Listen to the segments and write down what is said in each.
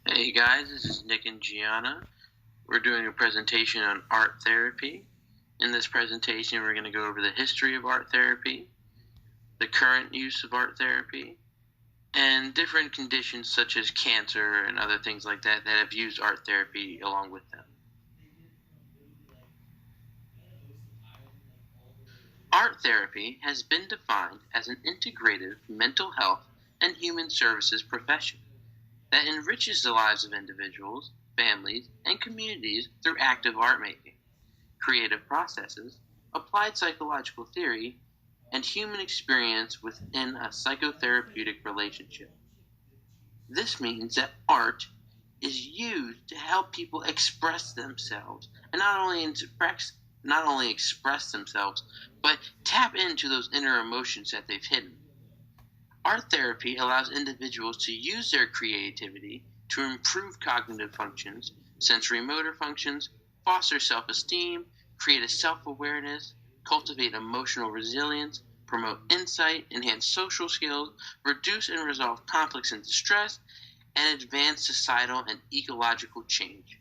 Hey guys, this is Nick and Gianna. We're doing a presentation on art therapy. In this presentation, we're going to go over the history of art therapy, the current use of art therapy, and different conditions such as cancer and other things like that that have used art therapy along with them. Art therapy has been defined as an integrative mental health and human services profession that enriches the lives of individuals, families, and communities through active art making, creative processes, applied psychological theory, and human experience within a psychotherapeutic relationship. This means that art is used to help people express themselves, and not only express themselves, but tap into those inner emotions that they've hidden. Art therapy allows individuals to use their creativity to improve cognitive functions, sensory motor functions, foster self esteem, create a self awareness, cultivate emotional resilience, promote insight, enhance social skills, reduce and resolve conflicts and distress, and advance societal and ecological change.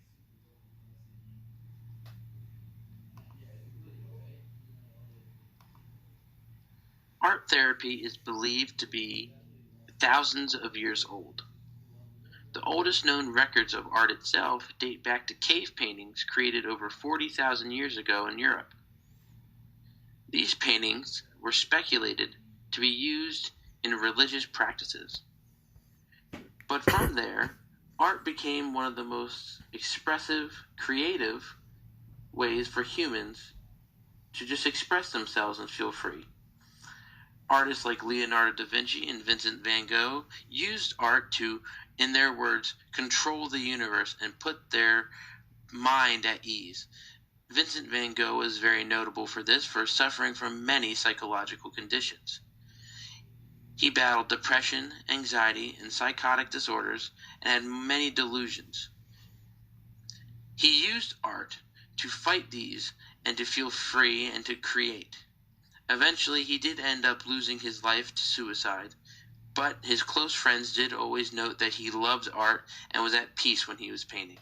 Art therapy is believed to be thousands of years old. The oldest known records of art itself date back to cave paintings created over 40,000 years ago in Europe. These paintings were speculated to be used in religious practices. But from there, art became one of the most expressive, creative ways for humans to just express themselves and feel free. Artists like Leonardo da Vinci and Vincent van Gogh used art to, in their words, control the universe and put their mind at ease. Vincent van Gogh was very notable for this, for suffering from many psychological conditions. He battled depression, anxiety, and psychotic disorders, and had many delusions. He used art to fight these and to feel free and to create. Eventually, he did end up losing his life to suicide, but his close friends did always note that he loved art and was at peace when he was painting.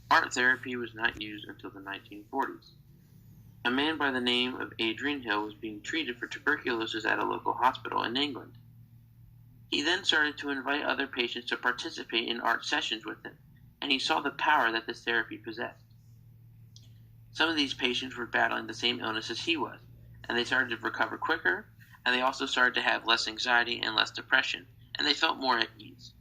Art therapy was not used until the 1940s. A man by the name of Adrian Hill was being treated for tuberculosis at a local hospital in England. He then started to invite other patients to participate in art sessions with him, and he saw the power that this therapy possessed. Some of these patients were battling the same illness as he was, and they started to recover quicker, and they also started to have less anxiety and less depression, and they felt more at ease.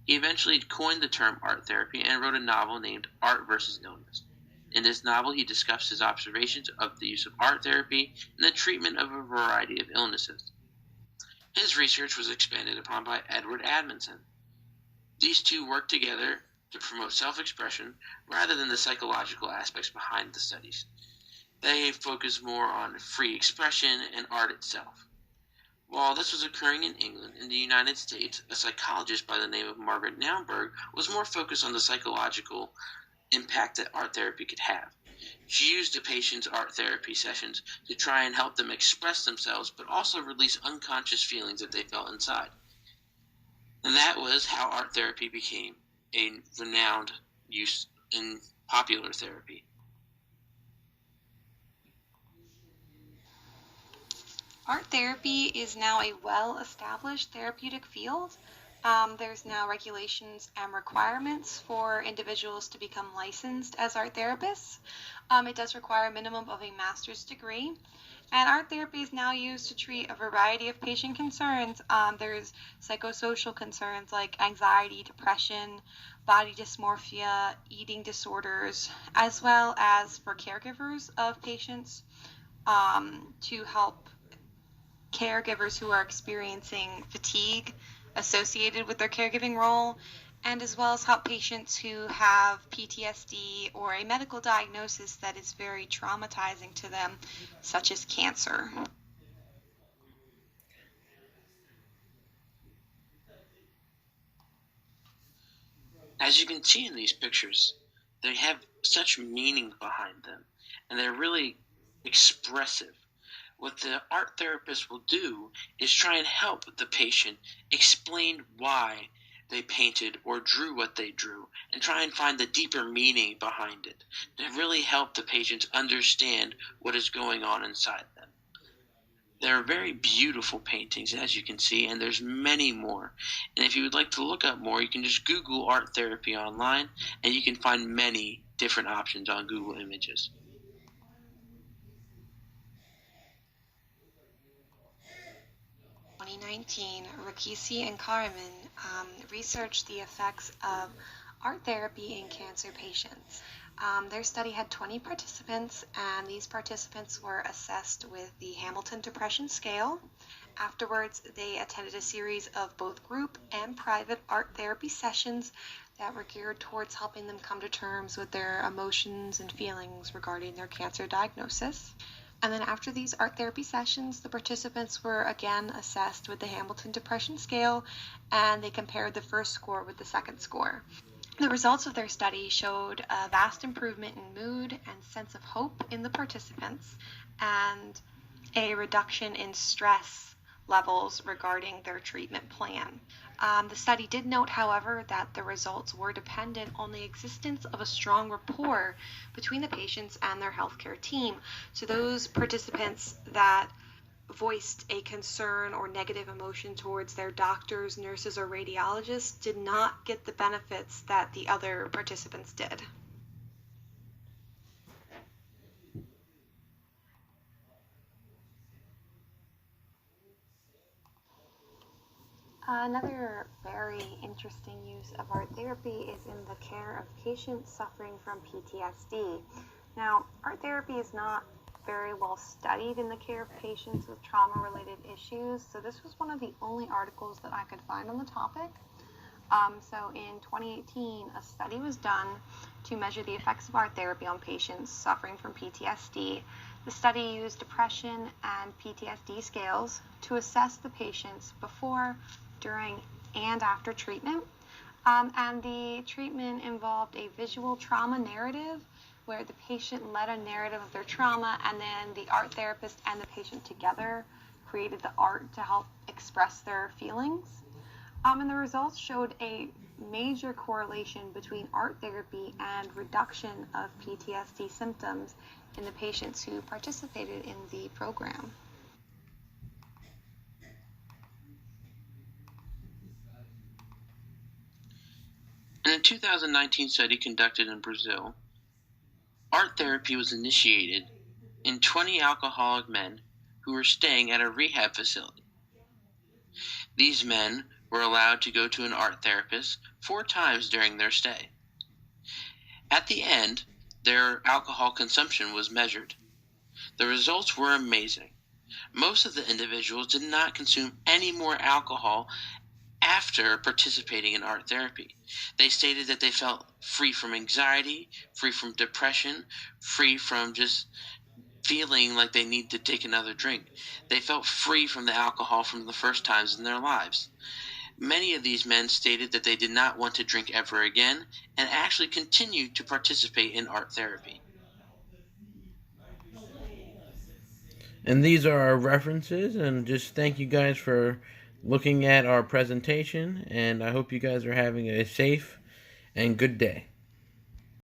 He eventually coined the term art therapy and wrote a novel named Art versus Illness. In this novel, he discussed his observations of the use of art therapy in the treatment of a variety of illnesses. His research was expanded upon by Edward Adamson. These two worked together to promote self-expression rather than the psychological aspects behind the studies. They focused more on free expression and art itself. While this was occurring in England, in the United States, a psychologist by the name of Margaret Naumburg was more focused on the psychological impact that art therapy could have. She used the patient's art therapy sessions to try and help them express themselves, but also release unconscious feelings that they felt inside. And that was how art therapy became a renowned use in popular therapy. Art therapy is now a well-established therapeutic field. There's now regulations and requirements for individuals to become licensed as art therapists. It does require a minimum of a master's degree. And art therapy is now used to treat a variety of patient concerns. There's psychosocial concerns like anxiety, depression, body dysmorphia, eating disorders, as well as for caregivers of patients to help caregivers who are experiencing fatigue associated with their caregiving role, and as well as help patients who have PTSD or a medical diagnosis that is very traumatizing to them, such as cancer. As you can see in these pictures, they have such meaning behind them, and they're really expressive. What the art therapist will do is try and help the patient explain why they painted or drew what they drew and try and find the deeper meaning behind it to really help the patients understand what is going on inside them. They're very beautiful paintings, as you can see, and there's many more. And if you would like to look up more, you can just Google art therapy online, and you can find many different options on Google Images. 2019, Rakisi and Karaman researched the effects of art therapy in cancer patients. Their study had 20 participants, and these participants were assessed with the Hamilton Depression Scale. Afterwards, they attended a series of both group and private art therapy sessions that were geared towards helping them come to terms with their emotions and feelings regarding their cancer diagnosis. And then after these art therapy sessions, the participants were again assessed with the Hamilton Depression Scale, and they compared the first score with the second score. The results of their study showed a vast improvement in mood and sense of hope in the participants, and a reduction in stress levels regarding their treatment plan. The study did note, however, that the results were dependent on the existence of a strong rapport between the patients and their healthcare team. So those participants that voiced a concern or negative emotion towards their doctors, nurses, or radiologists did not get the benefits that the other participants did. Another very interesting use of art therapy is in the care of patients suffering from PTSD. Now, art therapy is not very well studied in the care of patients with trauma-related issues, so this was one of the only articles that I could find on the topic. So in 2018, a study was done to measure the effects of art therapy on patients suffering from PTSD. The study used depression and PTSD scales to assess the patients before, during, and after treatment. And the treatment involved a visual trauma narrative where the patient led a narrative of their trauma, and then the art therapist and the patient together created the art to help express their feelings. And the results showed a major correlation between art therapy and reduction of PTSD symptoms in the patients who participated in the program. In a 2019 study conducted in Brazil, art therapy was initiated in 20 alcoholic men who were staying at a rehab facility. These men were allowed to go to an art therapist 4 times during their stay. At the end, their alcohol consumption was measured. The results were amazing. Most of the individuals did not consume any more alcohol after participating in art therapy. They stated that they felt free from anxiety, free from depression, free from just feeling like they need to take another drink. They felt free from the alcohol from the first times in their lives. Many of these men stated that they did not want to drink ever again and actually continued to participate in art therapy. And these are our references, and just thank you guys for looking at our presentation, and I hope you guys are having a safe and good day.